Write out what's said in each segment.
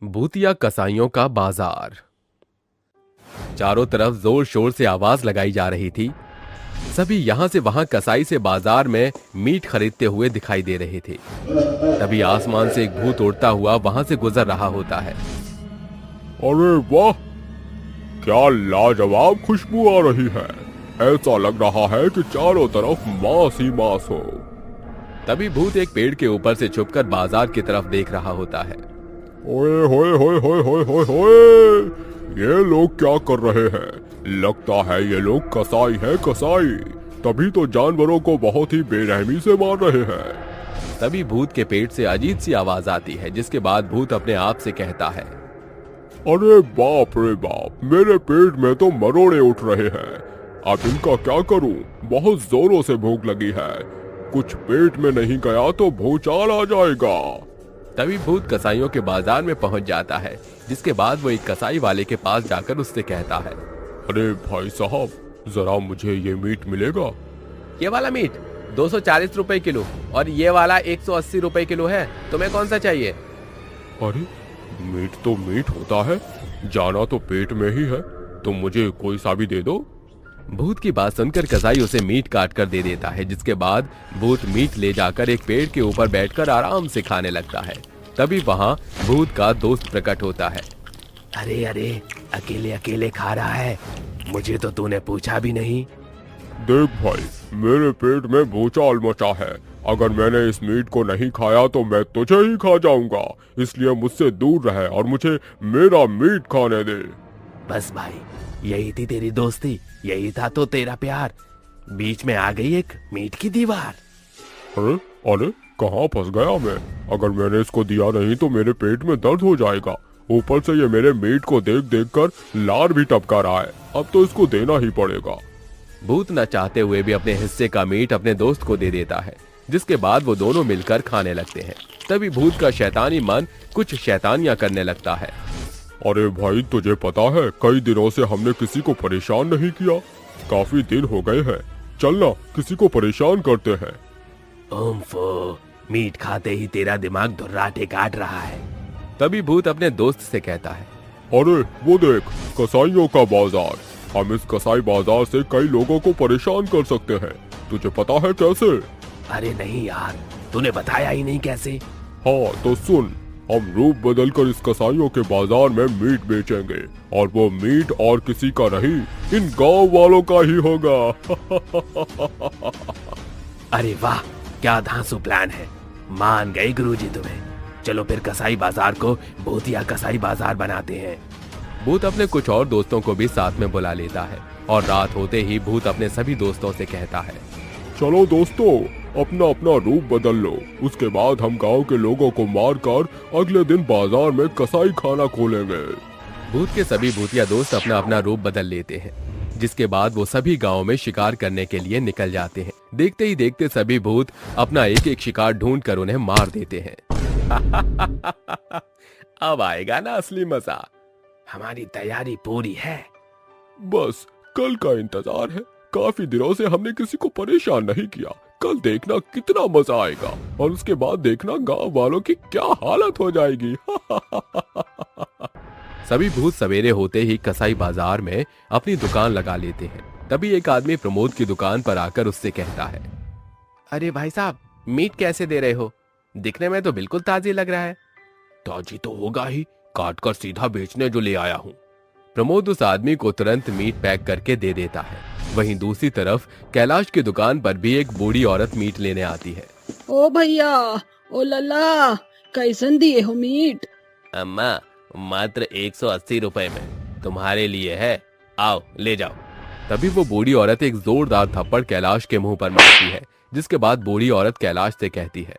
भूतिया कसाईयों का बाजार। चारों तरफ जोर शोर से आवाज लगाई जा रही थी। सभी यहां से वहां कसाई से बाजार में मीट खरीदते हुए दिखाई दे रहे थे। तभी आसमान से एक भूत उड़ता हुआ वहां से गुजर रहा होता है। अरे वाह, क्या लाजवाब खुशबू आ रही है। ऐसा लग रहा है कि चारों तरफ मांस ही मांस हो। तभी भूत एक पेड़ के ऊपर से छुपकर बाजार की तरफ देख रहा होता है। ओए होए होए होए होए होए होए, ये लोग क्या कर रहे हैं? लगता है ये लोग कसाई हैं, कसाई। तभी तो जानवरों को बहुत ही बेरहमी से मार रहे हैं। तभी भूत के पेट से अजीब सी आवाज आती है, जिसके बाद भूत अपने आप से कहता है, अरे बाप रे बाप, मेरे पेट में तो मरोड़े उठ रहे हैं। अब इनका क्या करूं? बहुत जोरों से भूख लगी है। कुछ पेट में नहीं गया तो भूचाल आ जाएगा। तभी भूत कसाईयों के बाजार में पहुंच जाता है, जिसके बाद वो एक कसाई वाले के पास जाकर उससे कहता है, अरे भाई साहब, जरा मुझे ये मीट मिलेगा? ये वाला मीट 240 रुपए किलो और ये वाला 180 रुपए किलो है। तुम्हें कौन सा चाहिए? अरे मीट तो मीट होता है, जाना तो पेट में ही है। तुम मुझे कोई सा भी दे दो। भूत की बात सुनकर कसाई उसे मीट काट कर दे देता है, जिसके बाद भूत मीट ले जाकर एक पेड़ के ऊपर बैठकर आराम से खाने लगता है। तभी वहां भूत का दोस्त प्रकट होता है। अरे अरे, अकेले अकेले खा रहा है, मुझे तो तूने पूछा भी नहीं। देख भाई, मेरे पेट में भूचाल मचा है। अगर मैंने इस मीट को नहीं खाया तो मैं तुझे ही खा जाऊंगा। इसलिए मुझसे दूर रहे और मुझे मेरा मीट खाने दे। बस भाई, यही थी तेरी दोस्ती, यही था तो तेरा प्यार। बीच में आ गई एक मीट की दीवार। अरे अरे, कहाँ फंस गया मैं? अगर मैंने इसको दिया नहीं तो मेरे पेट में दर्द हो जाएगा। ऊपर से ये मेरे मीट को देख देख कर लार भी टपका रहा है। अब तो इसको देना ही पड़ेगा। भूत न चाहते हुए भी अपने हिस्से का मीट अपने दोस्त को दे देता है, जिसके बाद वो दोनों मिलकर खाने लगते हैं। तभी भूत का शैतानी मन कुछ शैतानियां करने लगता है। अरे भाई, तुझे पता है, कई दिनों से हमने किसी को परेशान नहीं किया। काफी दिन हो गए हैं। चलना किसी को परेशान करते हैं। ओम्फो, मीट खाते ही तेरा दिमाग धुर्राटे काट रहा है। तभी भूत अपने दोस्त से कहता है, अरे वो देख, कसाईयों का बाजार। हम इस कसाई बाजार से कई लोगों को परेशान कर सकते हैं। तुझे पता है कैसे? अरे नहीं यार, तूने बताया ही नहीं कैसे। हाँ तो सुन, हम रूप बदलकर इस कसाईयों के बाजार में मीट बेचेंगे और वो मीट और किसी का नहीं, इन गांव वालों का ही होगा। अरे वाह, क्या धांसू प्लान है। मान गए गुरुजी तुम्हें। चलो फिर कसाई बाजार को भूतिया कसाई बाजार बनाते हैं। भूत अपने कुछ और दोस्तों को भी साथ में बुला लेता है और रात होते ही भूत अपने सभी दोस्तों से कहता है, चलो दोस्तों, अपना अपना रूप बदल लो। उसके बाद हम गांव के लोगों को मारकर अगले दिन बाजार में कसाई खाना खोलेंगे। भूत के सभी भूतिया दोस्त अपना अपना रूप बदल लेते हैं, जिसके बाद वो सभी गांव में शिकार करने के लिए निकल जाते हैं। देखते ही देखते सभी भूत अपना एक एक शिकार ढूंढ कर उन्हें मार देते हैं। अब आएगा ना असली मजा। हमारी तैयारी पूरी है। बस कल का इंतजार है। काफी दिनों से हमने किसी को परेशान नहीं किया। कल देखना कितना मजा आएगा और उसके बाद देखना गांव वालों की क्या हालत हो जाएगी। सभी भूत सवेरे होते ही कसाई बाजार में अपनी दुकान लगा लेते हैं। तभी एक आदमी प्रमोद की दुकान पर आकर उससे कहता है, अरे भाई साहब, मीट कैसे दे रहे हो? दिखने में तो बिल्कुल ताजी लग रहा है। ताजी तो होगा ही, काट कर सीधा बेचने जो ले आया हूँ। प्रमोद उस आदमी को तुरंत मीट पैक करके दे देता है। वहीं दूसरी तरफ कैलाश की दुकान पर भी एक बूढ़ी औरत मीट लेने आती है। ओ भैया, ओ लल्ला, कैसन दिए हो मीट? अम्मा, मात्र 180 रुपए में तुम्हारे लिए है, आओ ले जाओ। तभी वो बूढ़ी औरत एक जोरदार थप्पड़ कैलाश के मुंह पर मारती है, जिसके बाद बूढ़ी औरत कैलाश से कहती है,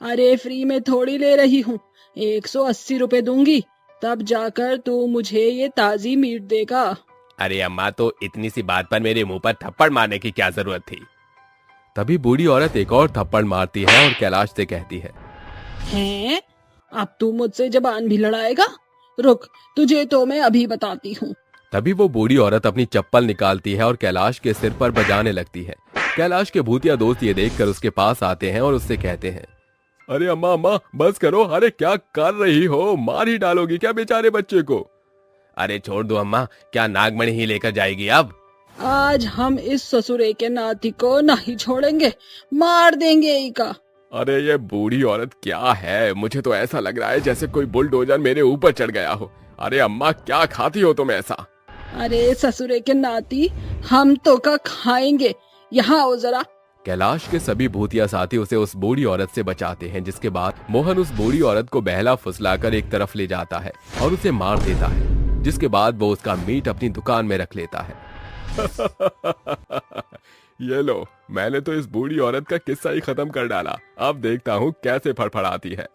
अरे फ्री में थोड़ी ले रही हूँ, 180 रुपए दूंगी, तब जाकर तू मुझे ये ताजी मीट देगा। अरे अम्मा, तो इतनी सी बात पर मेरे मुंह पर थप्पड़ मारने की क्या जरूरत थी? तभी बूढ़ी औरत एक और थप्पड़ मारती है और कैलाश से कहती है, हैं? अब तू मुझसे जबान भी लड़ाएगा? रुक, तुझे तो मैं अभी बताती हूँ। तभी वो बूढ़ी औरत अपनी चप्पल निकालती है और कैलाश के सिर पर बजाने लगती है। कैलाश के भूतिया दोस्त ये देखकर उसके पास आते हैं और उससे कहते हैं, अरे अम्मा अम्मा बस करो, अरे क्या कर रही हो, मार ही डालोगी क्या बेचारे बच्चे को? अरे छोड़ दो अम्मा, क्या नागमणि ही लेकर जाएगी अब? आज हम इस ससुरे के नाती को नहीं छोड़ेंगे, मार देंगे ही का। अरे ये बूढ़ी औरत क्या है, मुझे तो ऐसा लग रहा है जैसे कोई बुलडोजर मेरे ऊपर चढ़ गया हो। अरे अम्मा क्या खाती हो तुम ऐसा? अरे ससुरे के नाती, हम तो का खाएंगे, यहाँ आओ जरा। कैलाश के सभी भूतिया साथी उसे उस बूढ़ी औरत से बचाते हैं, जिसके बाद मोहन उस बूढ़ी औरत को बहला फुसलाकर एक तरफ ले जाता है और उसे मार देता है, जिसके बाद वो उसका मीट अपनी दुकान में रख लेता है। ये लो, मैंने तो इस बूढ़ी औरत का किस्सा ही खत्म कर डाला, अब देखता हूँ कैसे फड़फड़ाती है।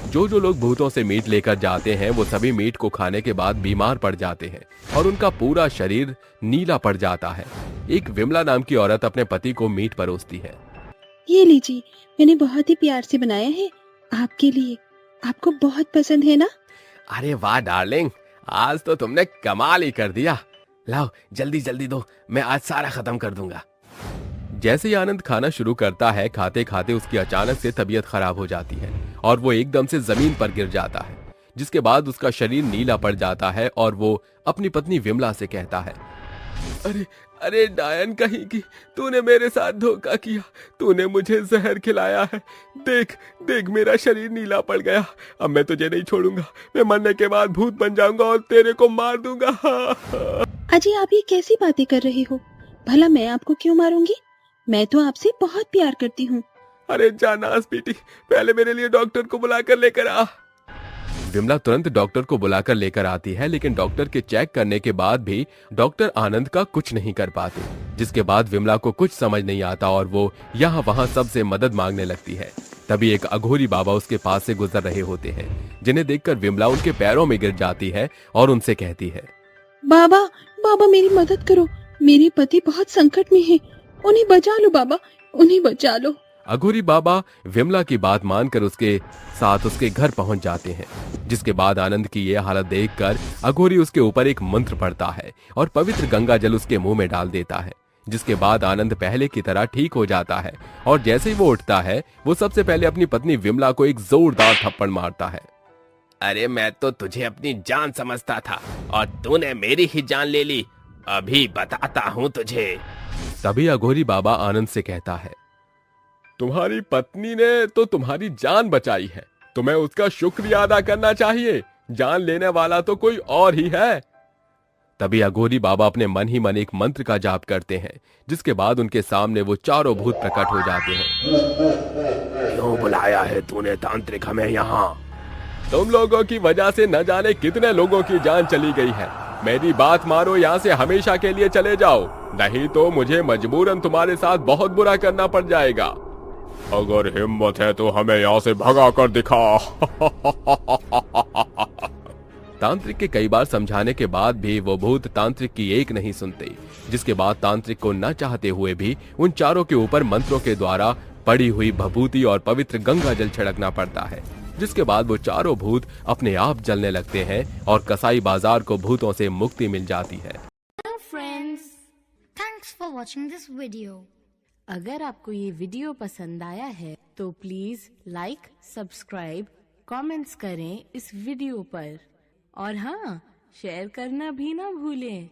जो जो लोग भूतों से मीट लेकर जाते हैं वो सभी मीट को खाने के बाद बीमार पड़ जाते हैं और उनका पूरा शरीर नीला पड़ जाता है। एक विमला नाम की औरत अपने पति को मीट परोसती है। ये लीजिए, मैंने बहुत ही प्यार से बनाया है आपके लिए, आपको बहुत पसंद है ना? अरे वाह डार्लिंग, आज तो तुमने कमाल ही कर दिया। लाओ जल्दी जल्दी दो, मैं आज सारा खत्म कर दूंगा। जैसे ही आनंद खाना शुरू करता है, खाते खाते उसकी अचानक से तबीयत खराब हो जाती है और वो एकदम से जमीन पर गिर जाता है, जिसके बाद उसका शरीर नीला पड़ जाता है और वो अपनी पत्नी विमला से कहता है, अरे अरे डायन कहीं की, तूने मेरे साथ धोखा किया, तूने मुझे जहर खिलाया है। देख देख मेरा शरीर नीला पड़ गया, अब मैं तुझे नहीं छोड़ूंगा, मैं मरने के बाद भूत बन जाऊंगा और तेरे को मार दूंगा। अजी आप ये कैसी बातें कर रहे हो? भला मैं आपको क्यों मारूंगी? मैं तो आपसे बहुत प्यार करती हूँ। अरे जानास बेटी, पहले मेरे लिए डॉक्टर को बुलाकर लेकर आ। विमला तुरंत डॉक्टर को बुलाकर लेकर आती है, लेकिन डॉक्टर के चेक करने के बाद भी डॉक्टर आनंद का कुछ नहीं कर पाते, जिसके बाद विमला को कुछ समझ नहीं आता और वो यहाँ वहाँ सबसे मदद मांगने लगती है। तभी एक अघोरी बाबा उसके पास से गुजर रहे होते हैं, जिन्हें देखकर विमला उनके पैरों में गिर जाती है और उनसे कहती है, बाबा बाबा मेरी मदद करो, मेरे पति बहुत संकट में हैं, उन्हें बचा लो बाबा, उन्हें बचा लो। अघोरी बाबा विमला की बात मानकर उसके साथ उसके घर पहुंच जाते हैं, जिसके बाद आनंद की ये हालत देखकर अघोरी उसके ऊपर एक मंत्र पढ़ता है और पवित्र गंगा जल उसके मुंह में डाल देता है, जिसके बाद आनंद पहले की तरह ठीक हो जाता है और जैसे ही वो उठता है वो सबसे पहले अपनी पत्नी विमला को एक जोरदार थप्पड़ मारता है। अरे मैं तो तुझे अपनी जान समझता था और तूने मेरी ही जान ले ली, अभी बताता हूँ तुझे। तभी अघोरी बाबा आनंद से कहता है, तुम्हारी पत्नी ने तो तुम्हारी जान बचाई है, तुम्हें उसका शुक्रिया अदा करना चाहिए, जान लेने वाला तो कोई और ही है। तभी अघोरी बाबा अपने मन ही मन एक मंत्र का जाप करते हैं, जिसके बाद उनके सामने वो चारों भूत प्रकट हो जाते हैं। क्यों बुलाया है तूने तांत्रिक हमें यहाँ? तुम लोगों की वजह से न जाने कितने लोगों की जान चली गई है, मेरी बात मानो, यहाँ से हमेशा के लिए चले जाओ, नहीं तो मुझे मजबूरन तुम्हारे साथ बहुत बुरा करना पड़ जाएगा। अगर हिम्मत है तो हमें यहाँ से भगा कर दिखा। तांत्रिक के कई बार समझाने के बाद भी वो भूत तांत्रिक की एक नहीं सुनते, जिसके बाद तांत्रिक को न चाहते हुए भी उन चारों के ऊपर मंत्रों के द्वारा पड़ी हुई भभूति और पवित्र गंगा जल छिड़कना पड़ता है, जिसके बाद वो चारों भूत अपने आप जलने लगते हैं और कसाई बाजार को भूतों से मुक्ति मिल जाती है। Hello friends, thanks for watching this video. अगर आपको ये वीडियो पसंद आया है तो प्लीज लाइक, सब्सक्राइब, कमेंट्स करें इस वीडियो पर और हाँ, शेयर करना भी ना भूलें।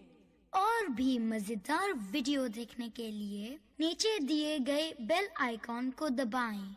और भी मजेदार वीडियो देखने के लिए नीचे दिए गए बेल आइकॉन को दबाएं।